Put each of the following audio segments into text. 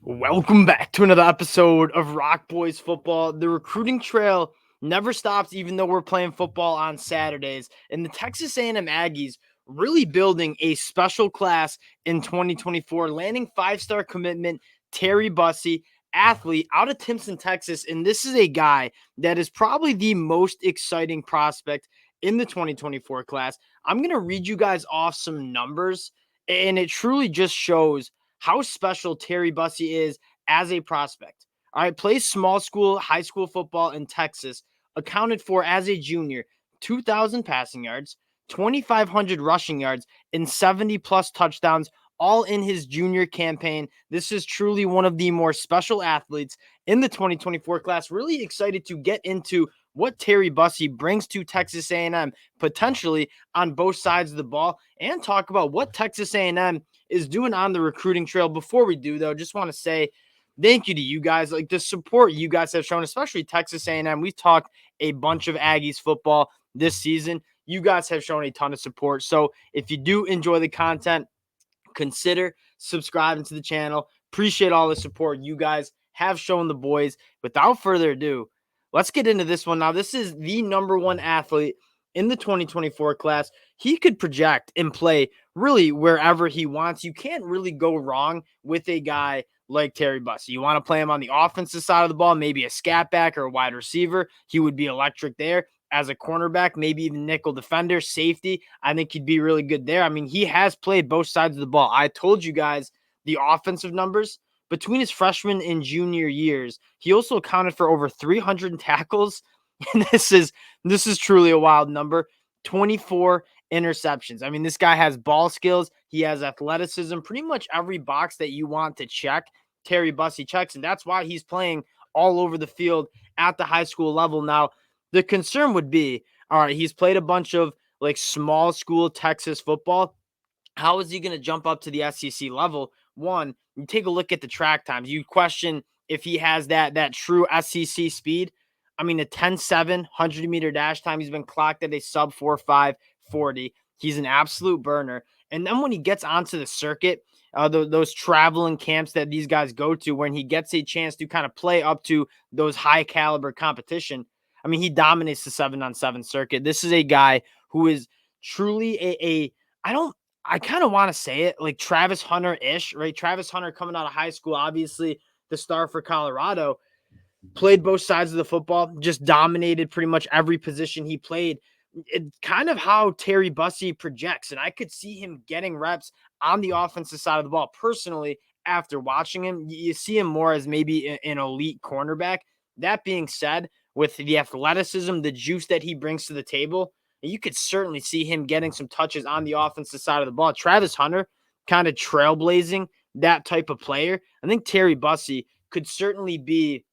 Welcome back to another episode of Rock Boys Football. The recruiting trail never stops, even though we're playing football on Saturdays. And the Texas A&M Aggies really building a special class in 2024, landing five-star commitment Terry Bussey, athlete out of Timpson, Texas. And this is a guy that is probably the most exciting prospect in the 2024 class. I'm going to read you guys off some numbers, and it truly just shows how special Terry Bussey is as a prospect. All right, plays small school, high school football in Texas, accounted for as a junior, 2,000 passing yards, 2,500 rushing yards, and 70 plus touchdowns, all in his junior campaign. This is truly one of the more special athletes in the 2024 class. Really excited to get into what Terry Bussey brings to Texas A&M, potentially on both sides of the ball, and talk about what Texas A&M is doing on the recruiting trail. Before we do, though, just want to say thank you to you guys. Like, the support you guys have shown, especially Texas A&M. We've talked a bunch of Aggies football this season. You guys have shown a ton of support. So if you do enjoy the content, consider subscribing to the channel. Appreciate all the support you guys have shown the boys. Without further ado, let's get into this one. Now, this is the number one athlete in the 2024 class. He could project and play really wherever he wants. You can't really go wrong with a guy like Terry Bussey. You want to play him on the offensive side of the ball, maybe a scat back or a wide receiver. He would be electric there. As a cornerback, maybe even nickel defender, safety, I think he'd be really good there. I mean, he has played both sides of the ball. I told you guys the offensive numbers between his freshman and junior years. He also accounted for over 300 tackles, and this is truly a wild number. 24 interceptions. I mean, this guy has ball skills. He has athleticism. Pretty much every box that you want to check, Terry Bussey checks, and that's why he's playing all over the field at the high school level now. The concern would be, all right, he's played a bunch of like small school Texas football. How is he going to jump up to the SEC level? One, you take a look at the track times. You question if he has that true SEC speed. I mean, a 10-7 100-meter dash time, he's been clocked at a sub 4.5 40. He's an absolute burner. And then when he gets onto the circuit, those traveling camps that these guys go to, when he gets a chance to kind of play up to those high caliber competition, I mean, he dominates the 7-on-7 circuit. This is a guy who is truly I kind of want to say it like Travis Hunter-ish, right? Travis Hunter coming out of high school, obviously the star for Colorado, played both sides of the football, just dominated pretty much every position he played. It's kind of how Terry Bussey projects, and I could see him getting reps on the offensive side of the ball. Personally, after watching him, you see him more as maybe an elite cornerback. That being said, with the athleticism, the juice that he brings to the table, you could certainly see him getting some touches on the offensive side of the ball. Travis Hunter kind of trailblazing that type of player. I think Terry Bussey could certainly be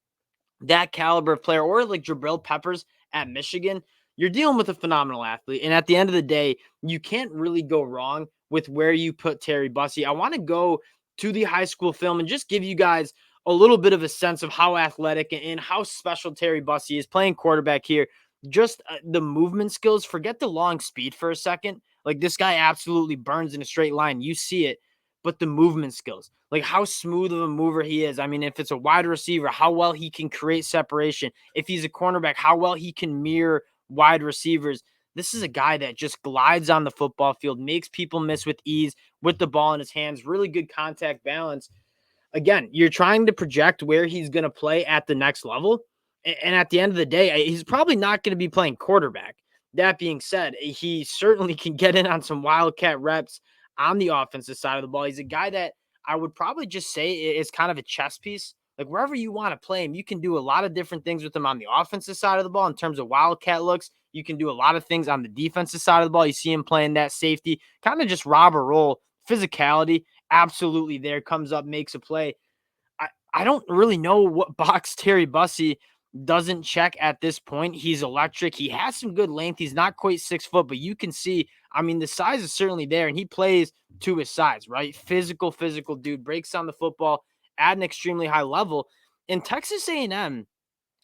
that caliber of player, or like Jabril Peppers at Michigan. You're dealing with a phenomenal athlete. And at the end of the day, you can't really go wrong with where you put Terry Bussey. I want to go to the high school film and just give you guys a little bit of a sense of how athletic and how special Terry Bussey is playing quarterback here. Just the movement skills. Forget the long speed for a second. Like, this guy absolutely burns in a straight line. You see it. But the movement skills, like how smooth of a mover he is. I mean, if it's a wide receiver, how well he can create separation. If he's a cornerback, how well he can mirror wide receivers. This is a guy that just glides on the football field, makes people miss with ease with the ball in his hands, really good contact balance. Again, you're trying to project where he's going to play at the next level. And at the end of the day, he's probably not going to be playing quarterback. That being said, he certainly can get in on some wildcat reps on the offensive side of the ball. He's a guy that I would probably just say is kind of a chess piece. Like, wherever you want to play him, you can do a lot of different things with him on the offensive side of the ball in terms of wildcat looks. You can do a lot of things on the defensive side of the ball. You see him playing that safety, kind of just rob a roll. Physicality, absolutely there, comes up, makes a play. I don't really know what box Terry Bussey doesn't check at this point. He's electric. He has some good length. He's not quite 6 foot, but you can see, I mean, the size is certainly there, and he plays to his size, right? Physical dude, breaks on the football at an extremely high level. In Texas A&M,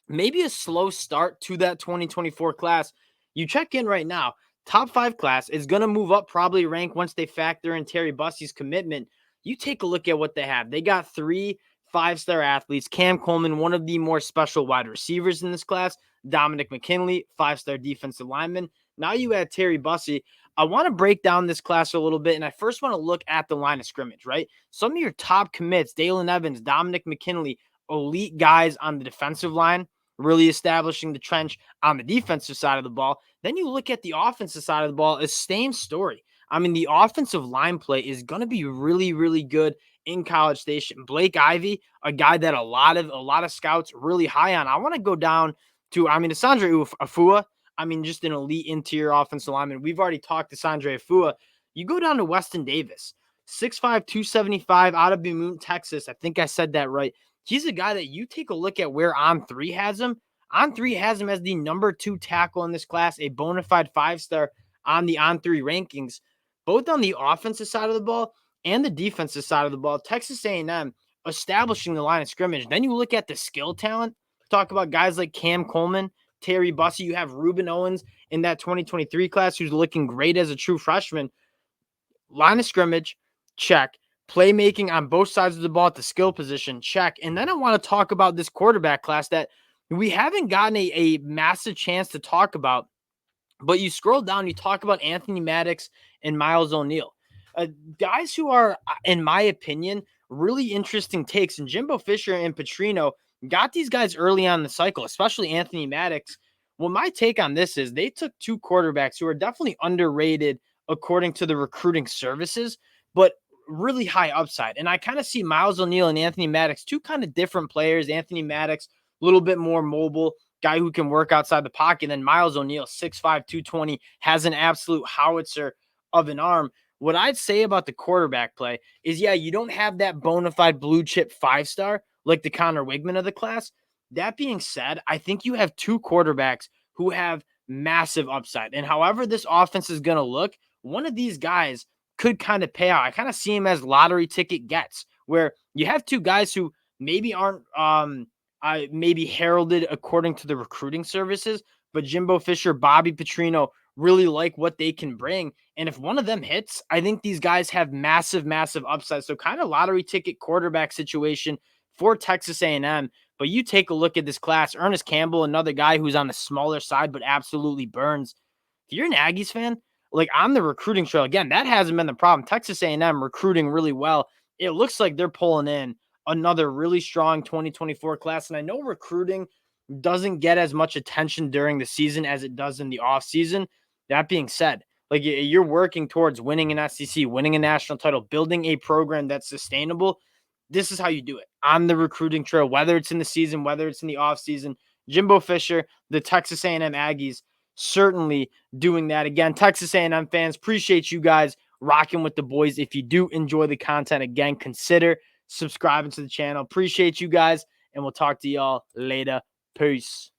maybe a slow start to that 2024 class. You check in right now, top 5 class is going to move up probably rank once they factor in Terry Bussey's commitment. You take a look at what they have. They got 3 5-star athletes. Cam Coleman, one of the more special wide receivers in this class. Dominic McKinley, 5-star defensive lineman. Now you add Terry Bussey. I want to break down this class a little bit, and I first want to look at the line of scrimmage, right? Some of your top commits, Dalen Evans, Dominic McKinley, elite guys on the defensive line, really establishing the trench on the defensive side of the ball. Then you look at the offensive side of the ball, it's same story. I mean, the offensive line play is going to be really, really good in College Station. Blake Ivy, a guy that a lot of scouts really high on. I want to go down to, Sandra Afua. Just an elite interior offensive lineman. We've already talked to Sandra Afua. You go down to Weston Davis, 6'5", 275 out of Beaumont, Texas. I think I said that right. He's a guy that you take a look at where On3 has him. On3 has him as the number 2 tackle in this class, a bona fide 5-star on the On3 rankings. Both on the offensive side of the ball and the defensive side of the ball, Texas A&M establishing the line of scrimmage. Then you look at the skill talent. Talk about guys like Cam Coleman, Terry Bussey. You have Ruben Owens in that 2023 class who's looking great as a true freshman. Line of scrimmage, check. Playmaking on both sides of the ball at the skill position, check. And then I want to talk about this quarterback class that we haven't gotten a massive chance to talk about. But you scroll down, you talk about Anthony Maddox and Miles O'Neill. Guys who are, in my opinion, really interesting takes. And Jimbo Fisher and Petrino got these guys early on in the cycle, especially Anthony Maddox. Well, my take on this is they took 2 quarterbacks who are definitely underrated according to the recruiting services, but really high upside. And I kind of see Miles O'Neill and Anthony Maddox, 2 kind of different players. Anthony Maddox, a little bit more mobile, guy who can work outside the pocket. And then Miles O'Neill, 6'5", 220, has an absolute howitzer of an arm. What I'd say about the quarterback play is, yeah, you don't have that bona fide blue chip 5-star like the Connor Wigman of the class. That being said, I think you have 2 quarterbacks who have massive upside. And however this offense is going to look, one of these guys could kind of pay out. I kind of see him as lottery ticket gets, where you have 2 guys who maybe aren't maybe heralded according to the recruiting services, but Jimbo Fisher, Bobby Petrino really like what they can bring. And if one of them hits, I think these guys have massive, massive upside. So kind of lottery ticket quarterback situation for Texas A&M. But you take a look at this class, Ernest Campbell, another guy who's on the smaller side, but absolutely burns. If you're an Aggies fan, like on the recruiting trail, again, that hasn't been the problem. Texas A&M recruiting really well. It looks like they're pulling in another really strong 2024 class. And I know recruiting doesn't get as much attention during the season as it does in the off season. That being said, like you're working towards winning an SEC, winning a national title, building a program that's sustainable. This is how you do it on the recruiting trail, whether it's in the season, whether it's in the off season. Jimbo Fisher, the Texas A&M Aggies, certainly doing that. Again, Texas A&M fans, appreciate you guys rocking with the boys. If you do enjoy the content, again, consider subscribing to the channel. Appreciate you guys, and we'll talk to y'all later. Peace.